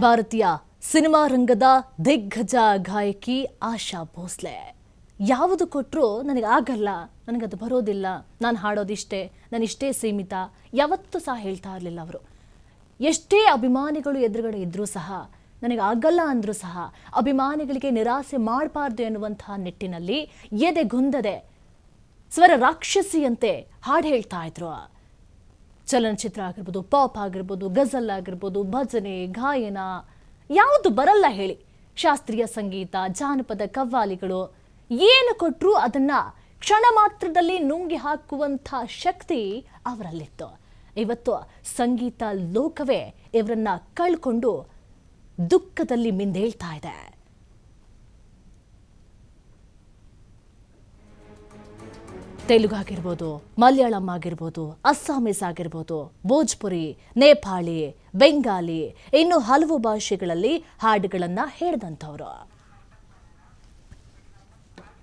ಭಾರತೀಯ ಸಿನಿಮಾ ರಂಗದ ದಿಗ್ಗಜ ಗಾಯಕಿ ಆಶಾ ಭೋಸ್ಲೆ ಯಾವುದು ಕೊಟ್ಟರು ನನಗೆ ಆಗಲ್ಲ, ನನಗದು ಬರೋದಿಲ್ಲ, ನಾನು ಹಾಡೋದಿಷ್ಟೇ, ನಾನಿಷ್ಟೇ ಸೀಮಿತ ಯಾವತ್ತೂ ಸಹ ಹೇಳ್ತಾ ಇರಲಿಲ್ಲ ಅವರು. ಎಷ್ಟೇ ಅಭಿಮಾನಿಗಳು ಎದುರುಗಡೆ ಇದ್ರೂ ಸಹ, ನನಗೆ ಆಗಲ್ಲ ಅಂದರೂ ಸಹ ಅಭಿಮಾನಿಗಳಿಗೆ ನಿರಾಸೆ ಮಾಡಬಾರ್ದು ಎನ್ನುವಂತಹ ನಿಟ್ಟಿನಲ್ಲಿ ಎದೆಗುಂದದೆ ಸ್ವರ ರಾಕ್ಷಸಿಯಂತೆ ಹಾಡು ಹೇಳ್ತಾ ಇದ್ರು. ಚಲನಚಿತ್ರ ಆಗಿರ್ಬೋದು, ಪಾಪ್ ಆಗಿರ್ಬೋದು, ಗಜಲ್ ಆಗಿರ್ಬೋದು, ಭಜನೆ, ಗಾಯನ ಯಾವುದು ಬರಲ್ಲ ಹೇಳಿ. ಶಾಸ್ತ್ರೀಯ ಸಂಗೀತ, ಜಾನಪದ ಕವ್ವಾಲಿಗಳು ಏನು ಕೊಟ್ಟರು ಅದನ್ನ ಕ್ಷಣ ಮಾತ್ರದಲ್ಲಿ ನುಂಗಿ ಹಾಕುವಂಥ ಶಕ್ತಿ ಅವರಲ್ಲಿತ್ತು. ಇವತ್ತು ಸಂಗೀತ ಲೋಕವೇ ಇವರನ್ನ ಕಳ್ಕೊಂಡು ದುಃಖದಲ್ಲಿ ಮಿಂದೇಳ್ತಾ ಇದೆ. ತೆಲುಗು ಆಗಿರ್ಬೋದು, ಮಲಯಾಳಂ ಆಗಿರ್ಬೋದು, ಅಸ್ಸಾಮೀಸ್ ಆಗಿರ್ಬೋದು, ಭೋಜ್ಪುರಿ, ನೇಪಾಳಿ, ಬೆಂಗಾಲಿ, ಇನ್ನು ಹಲವು ಭಾಷೆಗಳಲ್ಲಿ ಹಾಡುಗಳನ್ನು ಹೇಳಿದಂಥವ್ರು.